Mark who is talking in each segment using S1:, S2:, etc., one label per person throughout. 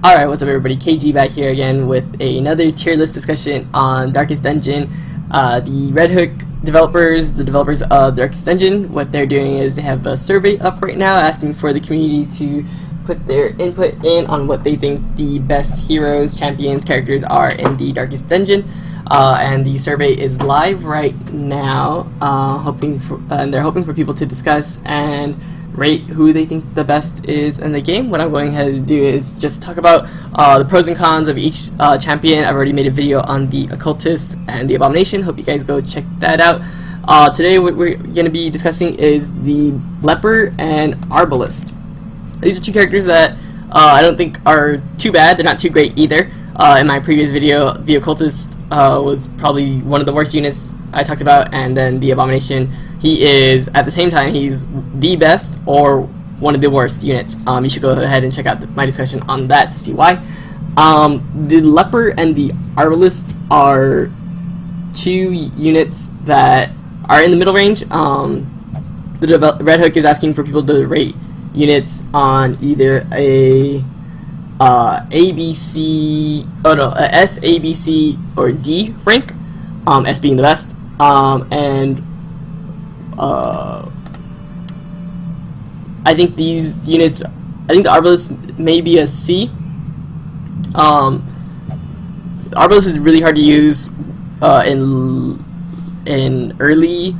S1: Alright, what's up everybody, KayGee back here again with another tier list discussion on Darkest Dungeon. The Red Hook developers, the developers of Darkest Dungeon, what they're doing is they have a survey up right now asking for the community to put their input in on what they think the best heroes, champions, characters are in the Darkest Dungeon. And the survey is live right now, and they're hoping for people to discuss and rate who they think the best is in the game. What I'm going ahead to do is just talk about the pros and cons of each champion. I've already made a video on the Occultist and the Abomination. Hope you guys go check that out. Today what we're going to be discussing is the Leper and Arbalest. These are two characters that I don't think are too bad. They're not too great either. In my previous video, the Occultist was probably one of the worst units I talked about, and then the Abomination, he is, at the same time, he's the best or one of the worst units. You should go ahead and check out my discussion on that to see why. The Leper and the Arbalest are two units that are in the middle range. The Red Hook is asking for people to rate units on either a S, A, B, C, or D rank, S being the best, and I think these units, I think the Arbalest may be a C. Arbalest is really hard to use in early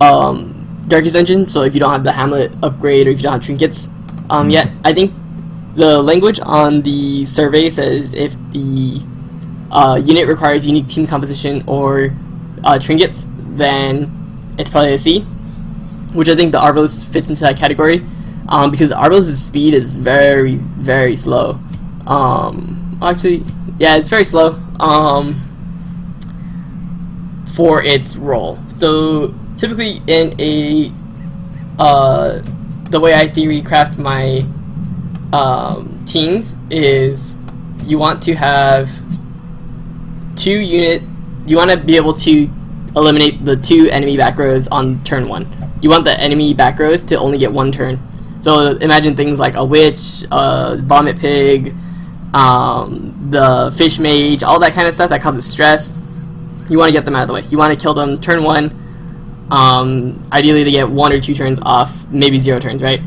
S1: Darkest Dungeon, so if you don't have the Hamlet upgrade or if you don't have trinkets yet. I think the language on the survey says if the unit requires unique team composition or trinkets, then it's probably a C, which I think the Arbalest fits into that category, because the Arbalest's speed is very, very slow. Actually, yeah, it's very slow for its role. So typically in a the way I theory craft my teams is you want to have you want to be able to eliminate the two enemy back rows on turn 1. You want the enemy back rows to only get one turn. So imagine things like a witch, vomit pig, the fish mage, all that kind of stuff that causes stress. You want to get them out of the way. You want to kill them turn 1. Ideally they get 1 or 2 turns off, maybe 0 turns, right?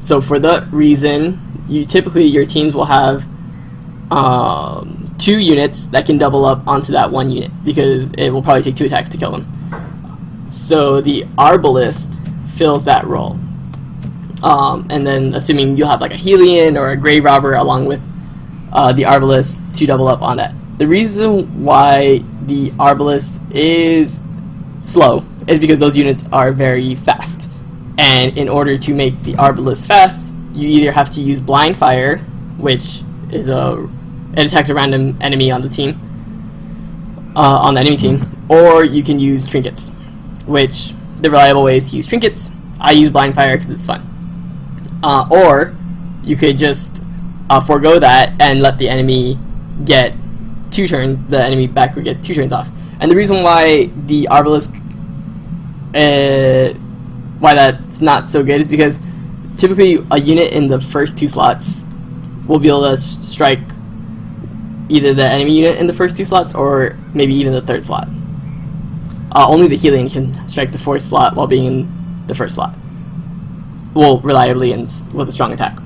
S1: So for that reason, typically your teams will have 2 units that can double up onto that 1 unit, because it will probably take 2 attacks to kill them. So the Arbalest fills that role. And then assuming you'll have like a Helion or a Grave Robber along with the Arbalest to double up on that. The reason why the Arbalest is slow is because those units are very fast. And in order to make the Arbalest fast, you either have to use Blind Fire, which is it attacks a random enemy on the team, on the enemy team, or you can use trinkets, which the reliable way is to use trinkets. I use Blind Fire because it's fun. Or you could just forego that and let the enemy get 2 turns. The enemy back would get 2 turns off. And the reason why the Arbalest, why that's not so good is because typically a unit in the first 2 slots will be able to strike either the enemy unit in the first 2 slots or maybe even the 3rd slot. Only the Helion can strike the 4th slot while being in the 1st slot. Well, reliably and with a strong attack.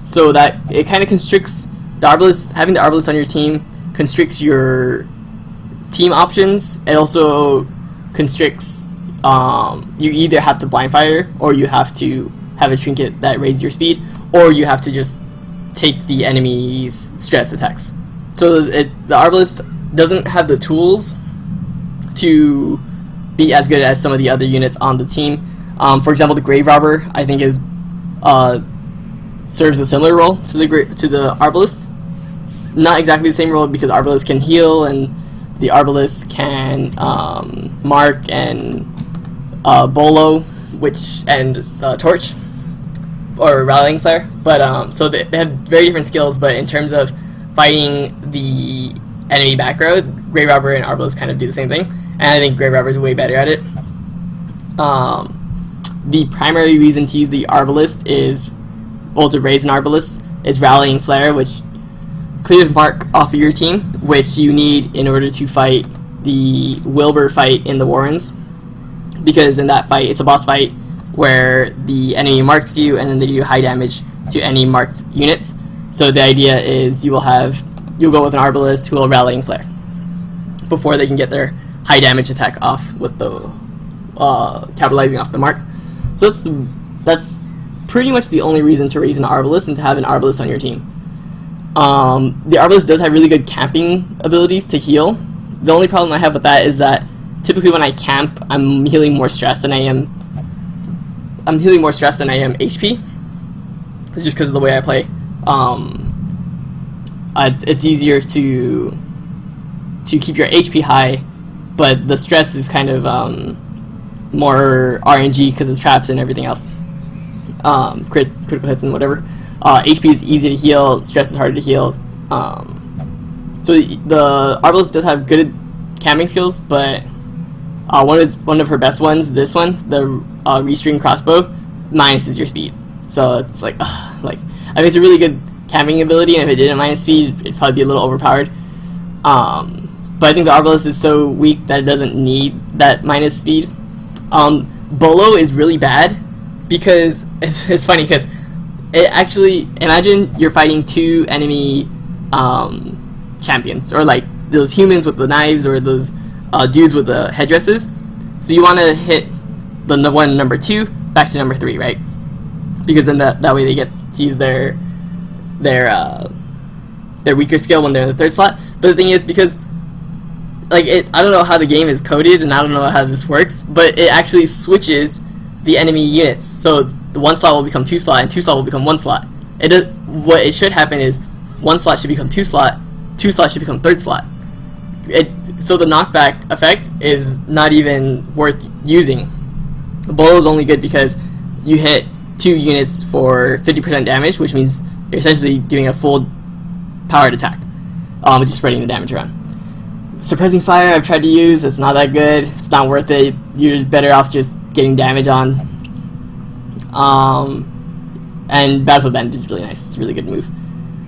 S1: So that it kind of constricts the Arbalest. Having the Arbalest on your team constricts your team options. It also constricts, you either have to Blind Fire, or you have to have a trinket that raises your speed, or you have to just take the enemy's stress attacks. So the Arbalest doesn't have the tools to be as good as some of the other units on the team. For example, the Grave Robber, I think, is serves a similar role to the Arbalest. Not exactly the same role, because Arbalest can heal and the Arbalest can mark and Bolo, and torch or rallying flare. But so they have very different skills. But in terms of fighting the enemy back row, Grave Robber and Arbalest kind of do the same thing, and I think Grave Robber is way better at it. The primary reason to use the Arbalest is, well, to raise an Arbalest is Rallying Flare, which clears Mark off of your team, which you need in order to fight the Wilbur fight in the Warrens, because in that fight, it's a boss fight where the enemy marks you and then they do high damage to any marked units. So the idea is you'll go with an Arbalest who will Rallying Flare before they can get their high damage attack off with the capitalizing off the mark. So that's pretty much the only reason to raise an Arbalest and to have an Arbalest on your team. The Arbalest does have really good camping abilities to heal. The only problem I have with that is that typically when I camp, I'm healing more stress than I am. I'm healing more stress than I am HP, just because of the way I play. It's easier to keep your HP high, but the stress is kind of more RNG because it's traps and everything else. Critical hits and whatever. HP is easy to heal, stress is harder to heal. So the Arbalest does have good camping skills, but one of her best ones, this one, the restring crossbow, minuses your speed. So it's like, I mean, it's a really good camping ability, and if it didn't minus speed, it'd probably be a little overpowered. But I think the Arbalest is so weak that it doesn't need that minus speed. Bolo is really bad because it's funny because it actually, imagine you're fighting two enemy champions, or like those humans with the knives, or those dudes with the headdresses. So you want to hit the one number 2 back to number 3, right? Because then that way they get to use their weaker skill when they're in the 3rd slot. But the thing is, because I don't know how the game is coded, and I don't know how this works, but it actually switches the enemy units. So the 1 slot will become 2 slot, and 2 slot will become 1 slot. What it should happen is 1 slot should become 2 slot, 2 slot should become 3rd slot. So the knockback effect is not even worth using. Bolo is only good because you hit 2 units for 50% damage, which means you're essentially doing a full powered attack, just spreading the damage around. Suppressing fire I've tried to use, it's not that good, it's not worth it, you're better off just getting damage on. And Battlefield Bend is really nice, it's a really good move.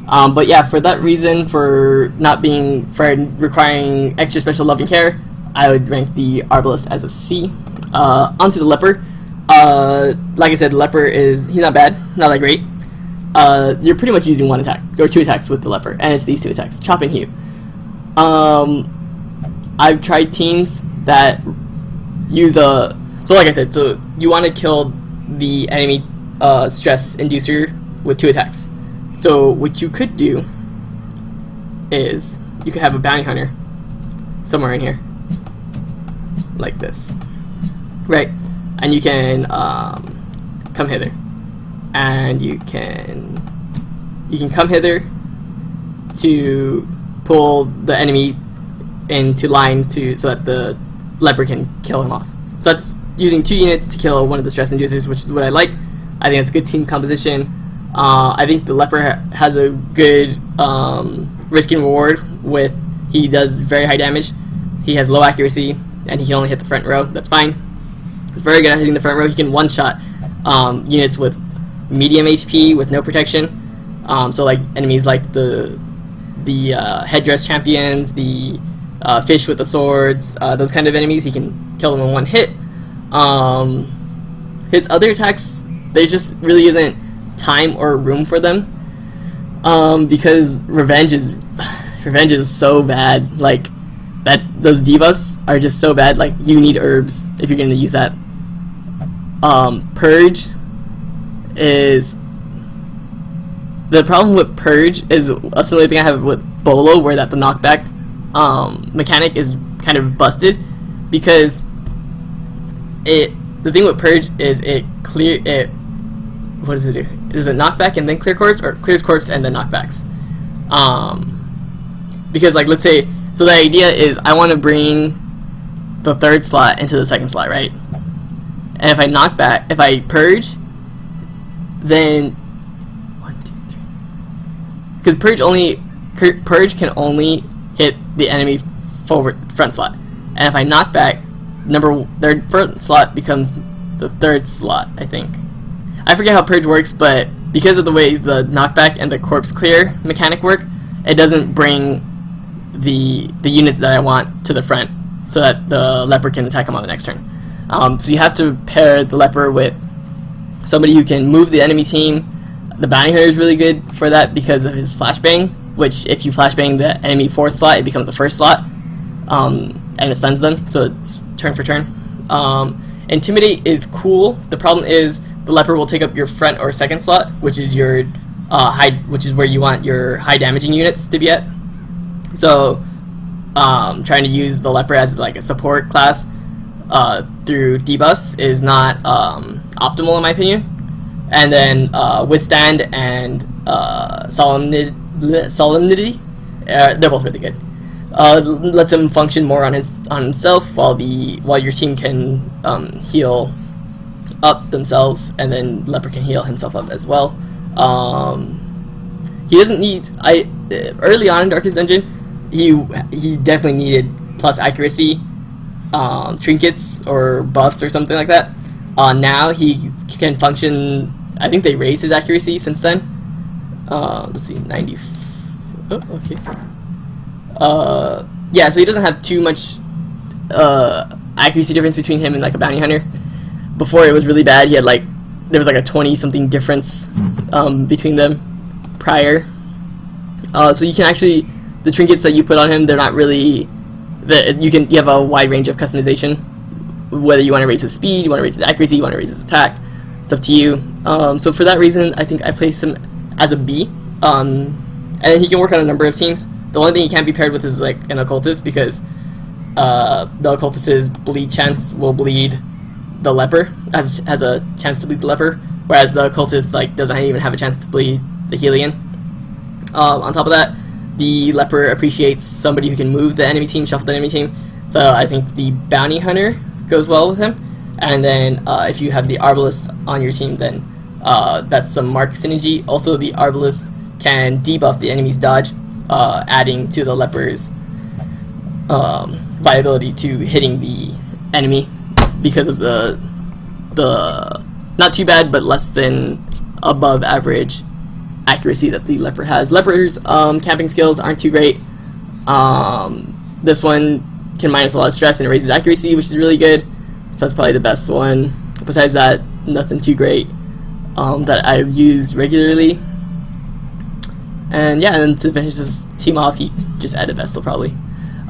S1: But yeah, for that reason, for requiring extra special loving care, I would rank the Arbalest as a C. Onto the Leper. Like I said, the Leper he's not bad, not that great. You're pretty much using 1 attack, or 2 attacks with the Leper, and it's these 2 attacks, Chop and Hew. I've tried teams that use so like I said, so you want to kill the enemy stress inducer with 2 attacks. So what you could do is you could have a bounty hunter somewhere in here, like this, right? And you can come hither, and you can come hither to pull the enemy into line so that the Leper can kill him off. So that's using 2 units to kill one of the stress inducers, which is what I like. I think it's good team composition. I think the Leper has a good risk and reward he does very high damage, he has low accuracy, and he can only hit the front row. That's fine. He's very good at hitting the front row. He can one-shot units with medium HP with no protection. So like enemies like the headdress champions, the fish with the swords, those kind of enemies, he can kill them in 1 hit. His other attacks, there just really isn't time or room for them, because revenge is so bad. Like those debuffs are just so bad. Like, you need herbs if you're going to use that. Purge is the problem with Purge is a similar thing I have with Bolo, where the knockback mechanic is kind of busted, because the thing with Purge is what does it do? Is it knockback and then clear corpse, or clears corpse and then knockbacks? Because, like, let's say, so the idea is I want to bring the 3rd slot into the 2nd slot, right? And if I purge, then 1, 2, 3. Because purge can only hit the enemy front slot, and if I knock back, their front slot becomes the 3rd slot, I think. I forget how purge works, but because of the way the knockback and the corpse clear mechanic work, it doesn't bring the units that I want to the front so that the leper can attack them on the next turn. So you have to pair the leper with somebody who can move the enemy team. The bounty hunter is really good for that because of his flashbang, which if you flashbang the enemy 4th slot, it becomes the 1st slot, and it stuns them, so it's turn for turn. Intimidate is cool. The problem is the leper will take up your front or 2nd slot, which is your which is where you want your high damaging units to be at. So trying to use the leper as like a support class through debuffs is not optimal in my opinion. And then withstand and solemnity, they're both really good. Lets him function more on himself while your team can heal up themselves, and then leper can heal himself up as well. He doesn't need early on in Darkest Dungeon, he definitely needed plus accuracy, trinkets or buffs or something like that. Now he can function. I think they raised his accuracy since then. Let's see, 90. Oh, okay. Yeah, so he doesn't have too much accuracy difference between him and like a bounty hunter. Before it was really bad. He had there was like a 20-something difference between them prior. So you can actually, the trinkets that you put on him, they're not really. You have a wide range of customization. Whether you want to raise his speed, you want to raise his accuracy, you want to raise his attack, it's up to you. So for that reason, I think I place him as a B. And he can work on a number of teams. The only thing he can't be paired with is like an occultist, because the occultist's bleed chance will bleed the leper, has a chance to bleed the leper, whereas the occultist doesn't even have a chance to bleed the Helion. On top of that, the leper appreciates somebody who can move the enemy team, shuffle the enemy team. So I think the bounty hunter goes well with him. And then if you have the Arbalest on your team, then that's some mark synergy. Also, the Arbalest can debuff the enemy's dodge, adding to the leper's viability to hitting the enemy because of the not too bad but less than above average accuracy that the leper has. Leper's camping skills aren't too great. This one can minus a lot of stress and it raises accuracy, which is really good. So that's probably the best one. Besides that, nothing too great that I use regularly. And yeah, and then to finish this team off, he just added Vestal probably.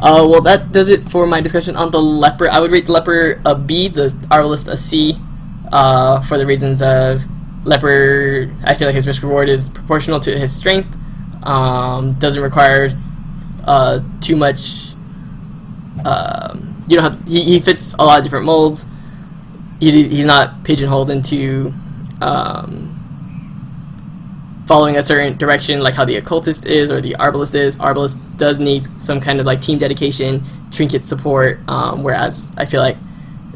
S1: Well, that does it for my discussion on the leper. I would rate the leper a B, the Arbalest a C, for the reasons of leper. I feel like his risk reward is proportional to his strength. Doesn't require too much. You don't have. He fits a lot of different molds. He's not pigeonholed into following a certain direction like how the occultist is or the Arbalest is. Arbalest does need some kind of team dedication, trinket support, whereas I feel like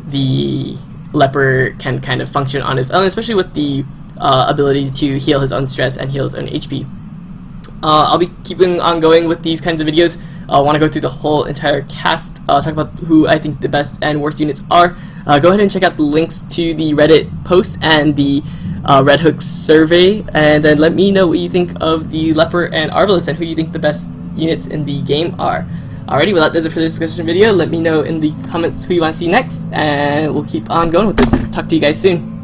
S1: the leper can kind of function on his own, especially with the ability to heal his own stress and heal his own HP. I'll be keeping on going with these kinds of videos. I want to go through the whole entire cast, talk about who I think the best and worst units are. Go ahead and check out the links to the Reddit post and the Red Hook survey, and then let me know what you think of the leper and Arbalest and who you think the best units in the game are. Alrighty, well that does it for this discussion video. Let me know in the comments who you want to see next, and we'll keep on going with this. Talk to you guys soon.